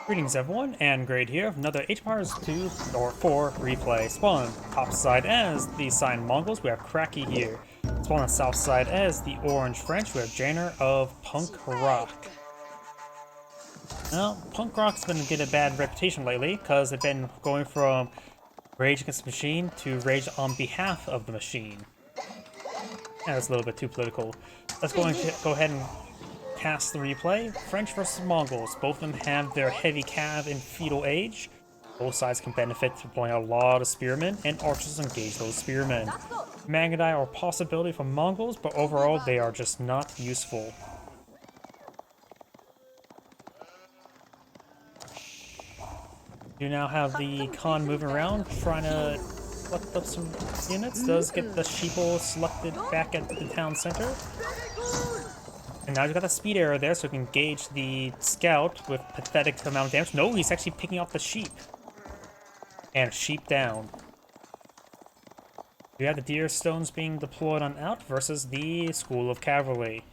Greetings everyone, and Grade here, another H-Powers 2 or 4 replay. Spawn top side as the Cyan Mongols, we have CrackedyHere. Spawn on south side as the Orange French, we have JANERof Punk Rock. Now, Punk Rock's been getting a bad reputation lately, because they've been going from Rage Against the Machine to Rage on behalf of the machine. Yeah, that's a little bit too political. Let's go ahead and cast the replay. French versus Mongols. Both of them have their heavy cav in feudal age. Both sides can benefit from pulling out a lot of spearmen, and archers engage those spearmen. Magadai are a possibility for Mongols, but overall they are just not useful. You now have the Khan moving around, trying to select up some units. Does get the sheeple selected back at the town center. And now you've got the speed arrow there, so you can engage the scout with pathetic amount of damage. No, he's actually picking off the sheep. And sheep down. You have the deer stones being deployed on out versus the school of cavalry.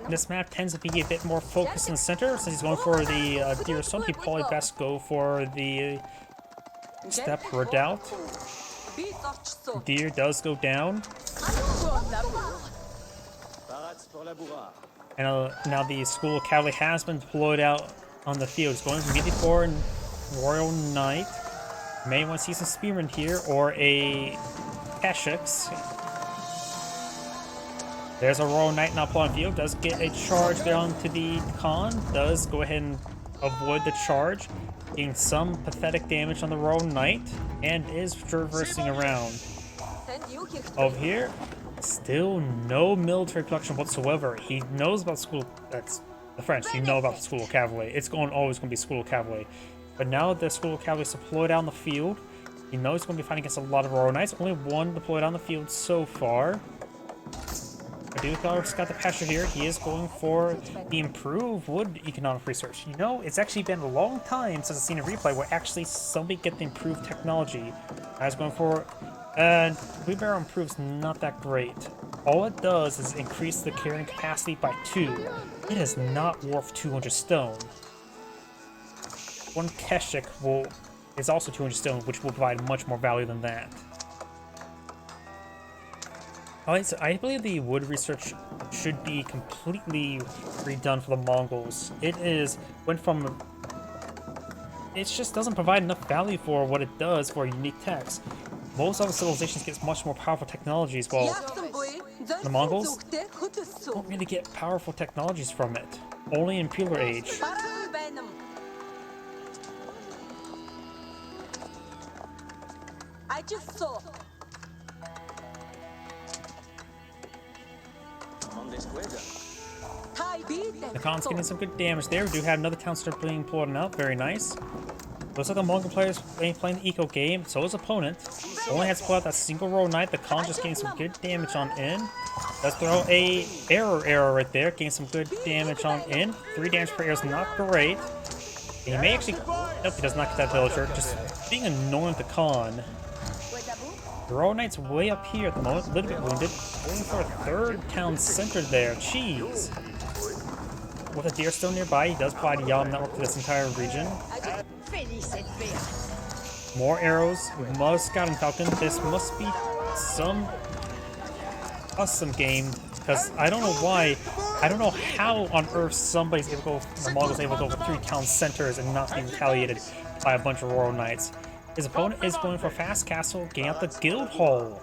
This map tends to be a bit more focused in the center. Since he's going for the deer stone, he'd probably best go for the step redoubt. Deer does go down. And now the school of cavalry has been deployed out on the field. It's going immediately for a Royal Knight. May want to see some spearmen here or a Keshix. There's a Royal Knight now upon field. Does get a charge down to the Khan. Does go ahead and avoid the charge. Getting some pathetic damage on the Royal Knight. And is traversing around. Over here. Still no military production whatsoever. He knows about school. That's the French. You know about the school of cavalry. It's always going to be school of cavalry. But now the school of cavalry is deployed out on the field. You know he's going to be fighting against a lot of Royal Knights. Only one deployed on the field so far. I do got the pasture here. He is going for the improved wood economic research. You know, it's actually been a long time since I've seen a replay where actually somebody get the improved technology. I was going for. And wheelbarrow improves not that great. All it does is increase the carrying capacity by 2. It is not worth 200 stone. One Keshik is also 200 stone, which will provide much more value than that. I believe the wood research should be completely redone for the Mongols. It just doesn't provide enough value for what it does for unique text. Most other civilizations get much more powerful technologies, while the Mongols don't really get powerful technologies from it. Only in Feudal Age. The Khan's getting some good damage there. We do have another town start being pulled out. Very nice. Looks like the Mongol players ain't playing the eco game, so his opponent only has to pull out that single Royal Knight. The Khan just getting some good damage on in. Let's throw a arrow right there, getting some good damage on in. 3 damage per arrow is not great. And he may actually... Nope, he does not get that villager. Just being annoying to Khan. The Royal Knight's way up here at the moment, a little bit wounded. Going for a 3rd town center there. Jeez. With a deer stone nearby, he does provide a Yellow network to this entire region. More arrows, more scouting falcon. This must be some custom game, because I don't know why. I don't know how on earth somebody's able to go, the Mongols able to go for 3 town centers and not be retaliated by a bunch of Royal Knights. His opponent is going for Fast Castle, getting out the Guild Hall.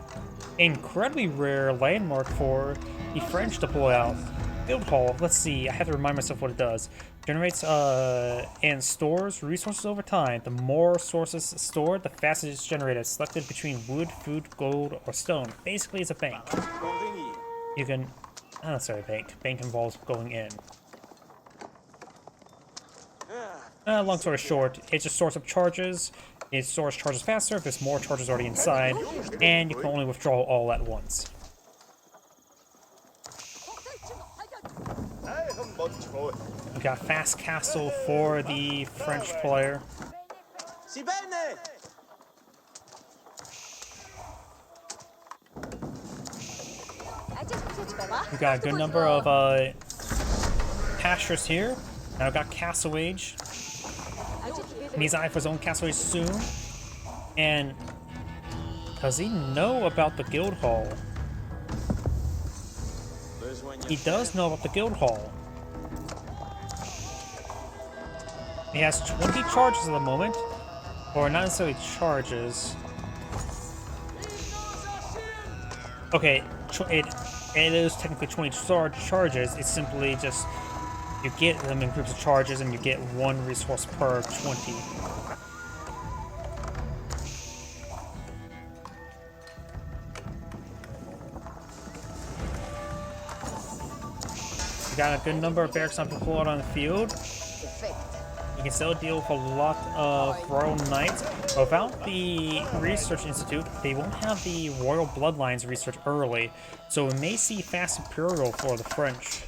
Incredibly rare landmark for the French to pull out. Guild Hall, let's see, I have to remind myself what it does. Generates and stores resources over time. The more sources stored, the faster it's generated. Selected between wood, food, gold, or stone. Basically, it's a bank. You can... Oh, sorry, bank. Bank involves going in. Long story short, it just stores up charges. It stores charges faster if there's more charges already inside. And you can only withdraw all at once. We got Fast Castle for the French player. We got a good number of pastures here. Now I've got Castle Age. Needs an eye for his own Castle Age soon. And does he know about the guild hall? He does know about the guild hall. He has 20 charges at the moment, or not necessarily charges. Okay, it is technically 20 charges. It's simply just you get them in groups of charges, and you get 1 resource per 20. You got a good number of barracks on deployed on the field. You can still deal with a lot of Royal Knights. Without the Research Institute, they won't have the Royal Bloodlines research early, so we may see fast Imperial for the French.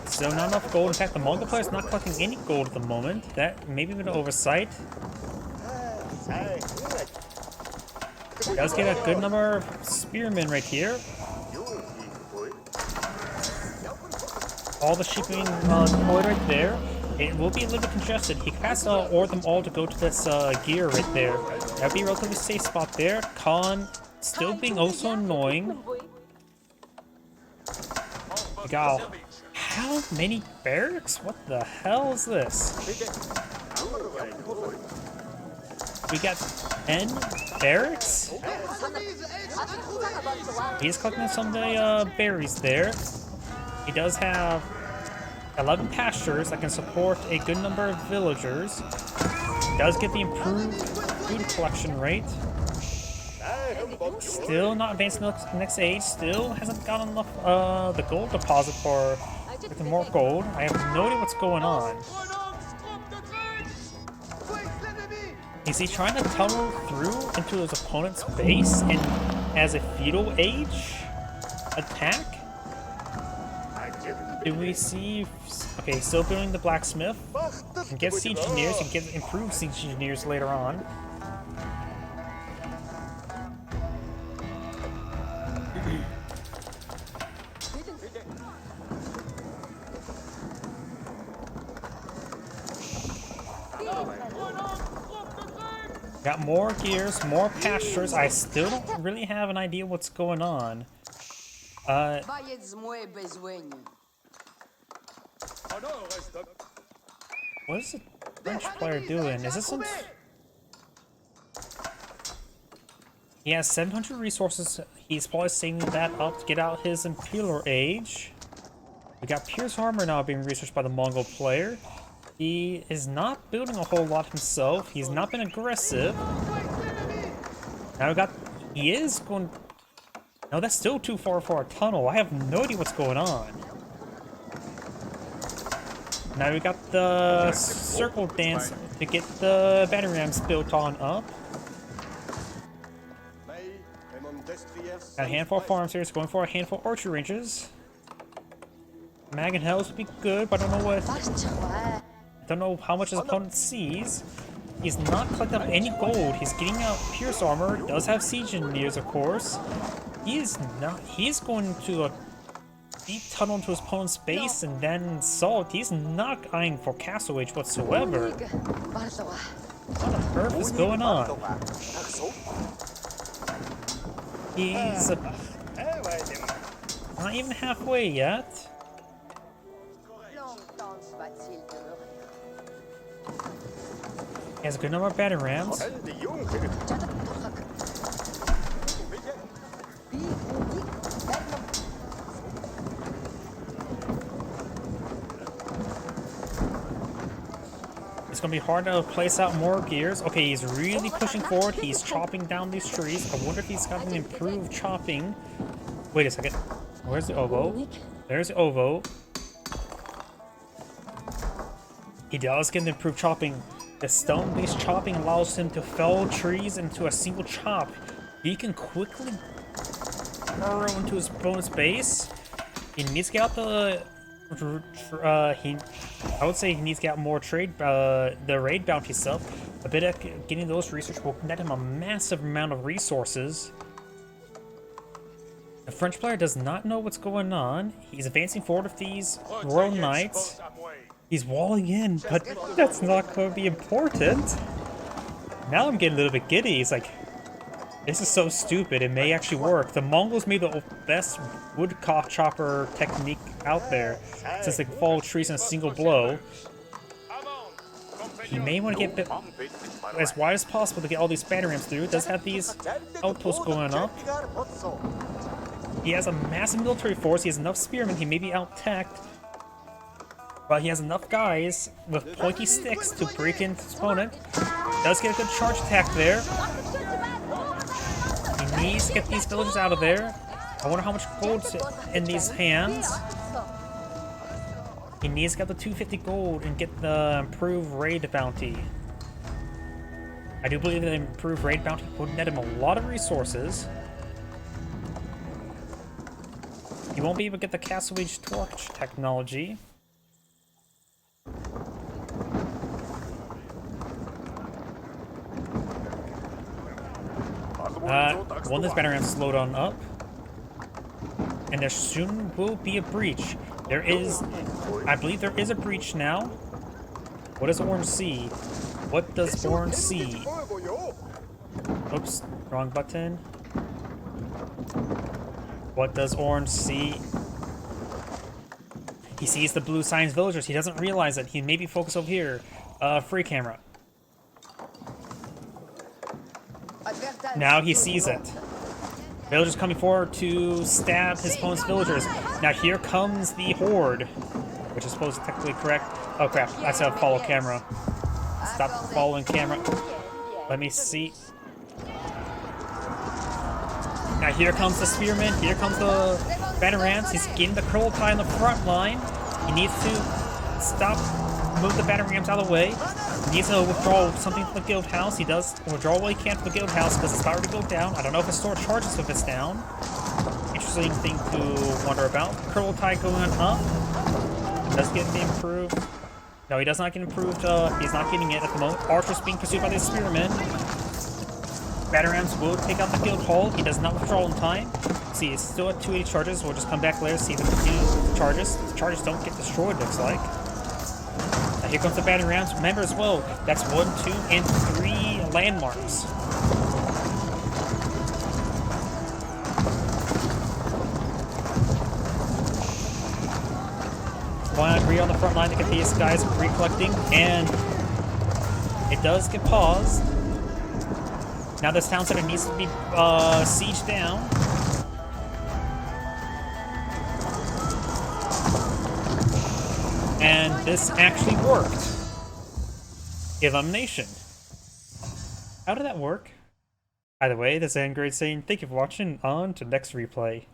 Still not enough gold. In fact, the Mongol player is not collecting any gold at the moment. That may be an oversight. Does get a good number of spearmen right here. All the sheep being deployed right there. It will be a little bit congested. He has to order them all to go to this gear right there. That'd be a relatively safe spot there. Khan still being also annoying. We got how many barracks? What the hell is this? We got 10 barracks? He's collecting some of the berries there. He does have 11 pastures that can support a good number of villagers. He does get the improved food collection rate. Still not advancing to the next age. Still hasn't got enough the gold deposit for more gold. I have no idea what's going on. Is he trying to tunnel through into his opponent's base and as a feudal age attack? Do we see? Okay, still building the blacksmith. And get siege engineers and get improved siege engineers later on. Got more gears, more pastures. I still don't really have an idea what's going on. What is the French player doing? Is this some... He has 700 resources. He's probably saving that up to get out his Imperial Age. We got Pierce Armor now being researched by the Mongol player. He is not building a whole lot himself. He's not been aggressive. Now we got... He is going... No, that's still too far for a tunnel. I have no idea what's going on. Now we got the circle dance to get the battery rams built on up. Got a handful of farms here. It's going for a handful of archery ranges. Mag and Hells would be good, but I don't know what... Don't know how much his opponent sees. He's not collecting up any gold. He's getting out Pierce Armor. Does have siege engineers, of course. He is not... He's going to a deep tunnel into his opponent's base and then salt. He's not eyeing for Castle Age whatsoever. What on earth is going on? He's not even halfway yet. He has a good number of battery rams. It's gonna be hard to place out more gears. Okay, he's really pushing forward. He's chopping down these trees. I wonder if he's got an improved chopping. Wait a second. Where's the Ovo? There's the Ovo. He does get an improved chopping. The stone-based chopping allows him to fell trees into a single chop. He can quickly burrow into his opponent's base. He needs to get out the... I would say he needs to get more trade, the raid bounty stuff. A bit of getting those research will net him a massive amount of resources. The French player does not know what's going on. He's advancing forward with these Royal Knights. He's walling in, but that's not going to be important. Now I'm getting a little bit giddy. It's like, this is so stupid. It may actually work. The Mongols made the best wood chopper technique out there, since they can fall trees in a single blow. He may want to get a bit as wide as possible to get all these batter rams through. It does have these outposts going up. He has a massive military force. He has enough spearmen. He may be out-teched. But he has enough guys with pointy sticks to break into his opponent. Does get a good charge attack there. He needs to get these villagers out of there. I wonder how much gold's in these hands. He needs to get the 250 gold and get the improved raid bounty. I do believe that the improved raid bounty would net him a lot of resources. He won't be able to get the Castle Age torch technology. One of these batter rams slowed on up. And there soon will be a breach. There is, I believe there is a breach now. What does Orange see? What does Orange see? Oops, wrong button. What does Orange see? He sees the blue signs villagers. He doesn't realize that he may be focused over here. Free camera. Now he sees it. Villagers coming forward to stab his opponent's villagers. Now here comes the horde, which is supposed to technically correct. Oh crap, I said follow camera. Stop following camera. Let me see. Now here comes the spearmen, here comes the batter rams. He's getting the Kroltai on the front line. He needs to stop, move the batter rams out of the way. He needs to withdraw something from the guild house. He does withdraw what he can from the guild house because it's about to go down. I don't know if his store charges if it's down. Interesting thing to wonder about. Kroltai going up. Does get the improved. No, he does not get improved. He's not getting it at the moment. Archer's being pursued by the spearmen. Batter rams will take out the guild hall. He does not withdraw in time. See, it's still at 280 charges. We'll just come back later, see if it continues with the charges. The charges don't get destroyed, looks like. Now here comes the batter rams. Remember as well, that's 1, 2, and 3 landmarks. Want to agree on the front line to get these guys recollecting, and it does get paused. Now this town center needs to be sieged down. And this actually worked. Elimination. How did that work? Either way, this is Great saying thank you for watching. On to next replay.